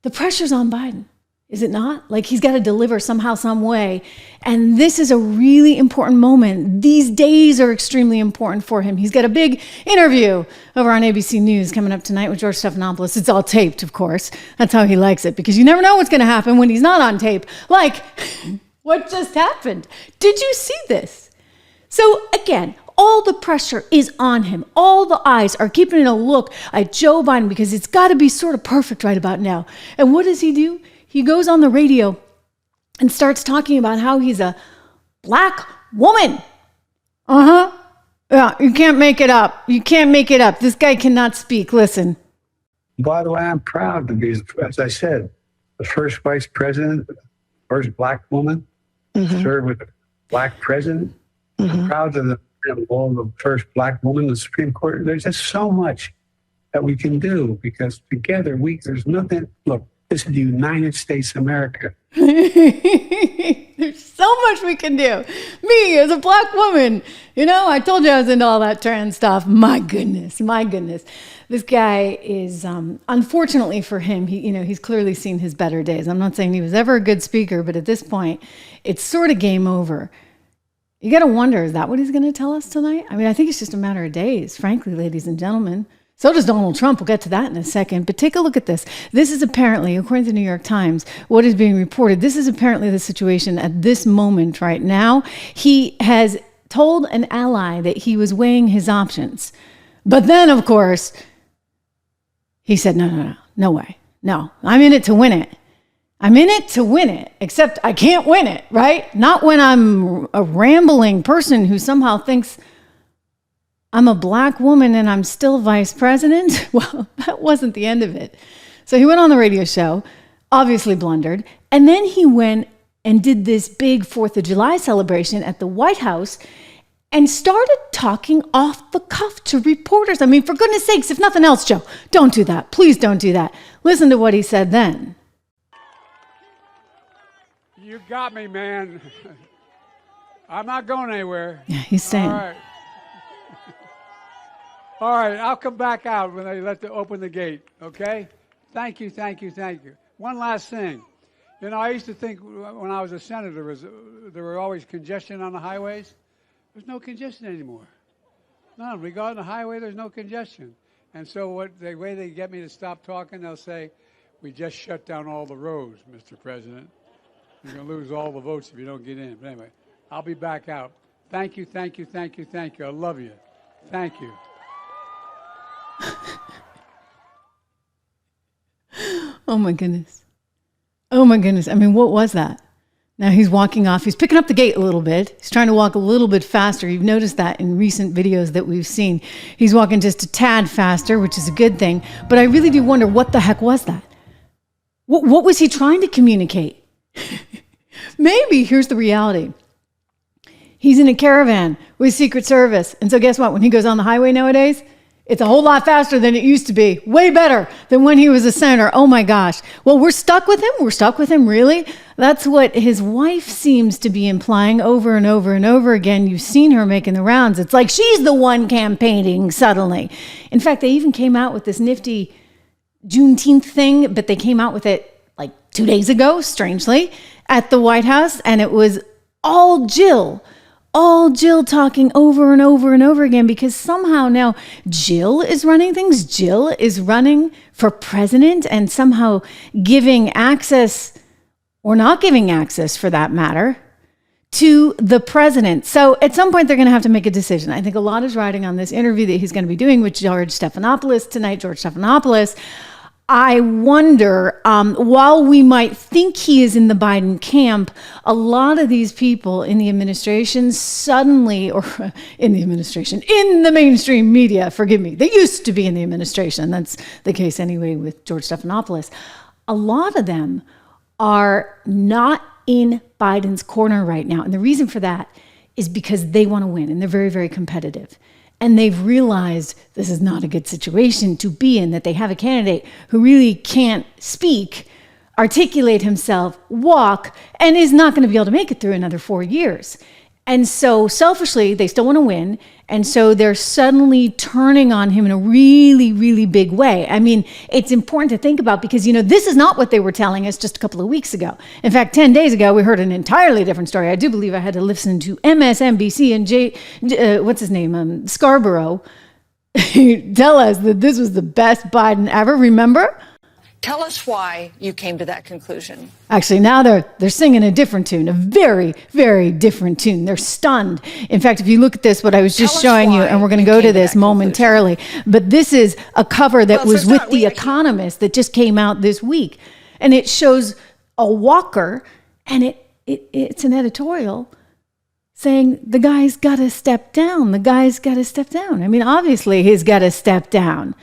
The pressure's on Biden, is it not? Like he's got to deliver somehow, some way. And this is a really important moment. These days are extremely important for him. He's got a big interview over on ABC News coming up tonight with George Stephanopoulos. It's all taped, of course. That's how he likes it, because you never know what's going to happen when he's not on tape. Like what just happened? Did you see this? So again, all the pressure is on him. All the eyes are keeping a look at Joe Biden because it's got to be sort of perfect right about now. And what does he do? He goes on the radio and starts talking about how he's a black woman. Yeah, you can't make it up. You can't make it up. This guy cannot speak. Listen. By the way, I'm proud to be, as I said, the first vice president, first black woman, served with a black president. I'm proud to the first black woman in the Supreme Court. There's just so much that we can do because together there's nothing. Look, this is the United States of America. There's so much we can do. Me as a black woman, I told you I was into all that trans stuff. My goodness. This guy is, unfortunately for him, he's clearly seen his better days. I'm not saying he was ever a good speaker, but at this point, it's sort of game over. You got to wonder, is that what he's going to tell us tonight? I mean, I think it's just a matter of days, frankly, ladies and gentlemen. So does Donald Trump. We'll get to that in a second. But take a look at this. This is apparently, according to the New York Times, what is being reported. This is apparently the situation at this moment right now. He has told an ally that he was weighing his options. But then, of course, he said, no way. No, I'm in it to win it. I'm in it to win it, except I can't win it, right? Not when I'm a rambling person who somehow thinks I'm a black woman and I'm still vice president. Well, that wasn't the end of it. So he went on the radio show, obviously blundered, and then he went and did this big 4th of July celebration at the White House and started talking off the cuff to reporters. I mean, for goodness sakes, if nothing else, Joe, don't do that. Please don't do that. Listen to what he said then. You got me, man. I'm not going anywhere. Yeah, he's saying. All right, I'll come back out when they open the gate, okay? Thank you. One last thing. I used to think when I was a senator, there were always congestion on the highways. There's no congestion anymore. None. Regarding the highway, there's no congestion. And so the way they get me to stop talking, they'll say, we just shut down all the roads, Mr. President. You're going to lose all the votes if you don't get in. But anyway, I'll be back out. Thank you. I love you. Thank you. Oh my goodness. I mean, what was that? Now he's walking off. He's picking up the gate a little bit. He's trying to walk a little bit faster. You've noticed that in recent videos that we've seen. He's walking just a tad faster, which is a good thing. But I really do wonder, what the heck was that? What was he trying to communicate? Maybe here's the reality. He's in a caravan with Secret Service. And so guess what? When he goes on the highway nowadays, it's a whole lot faster than it used to be. Way better than when he was a senator. Oh my gosh. Well, we're stuck with him? We're stuck with him, really? That's what his wife seems to be implying over and over and over again. You've seen her making the rounds. It's like she's the one campaigning suddenly. In fact, they even came out with this nifty Juneteenth thing, but they came out with it like 2 days ago, strangely, at the White House. And it was all Jill talking over and over and over again, because somehow now Jill is running things. Jill is running for president and somehow giving access, or not giving access for that matter, to the president. So at some point they're going to have to make a decision. I think a lot is riding on this interview that he's going to be doing with George Stephanopoulos tonight. George Stephanopoulos, I wonder, while we might think he is in the Biden camp, a lot of these people in the administration suddenly, or in the mainstream media, forgive me, they used to be in the administration. That's the case anyway with George Stephanopoulos. A lot of them are not in Biden's corner right now. And the reason for that is because they want to win and they're very, very competitive. And they've realized this is not a good situation to be in, that they have a candidate who really can't speak, articulate himself, walk, and is not going to be able to make it through another 4 years. And so selfishly, they still want to win. And so they're suddenly turning on him in a really, really big way. I mean, it's important to think about because, this is not what they were telling us just a couple of weeks ago. In fact, 10 days ago, we heard an entirely different story. I do believe I had to listen to MSNBC and Scarborough tell us that this was the best Biden ever. Remember? Tell us why you came to that conclusion. Actually, now they're singing a different tune, a very, very different tune. They're stunned. In fact, if you look at this, what I was just showing you, and we're going to go to this momentarily, but this is a cover that was with The Economist that just came out this week. And it shows a walker, and it's an editorial saying the guy's got to step down. The guy's got to step down. I mean, obviously, he's got to step down.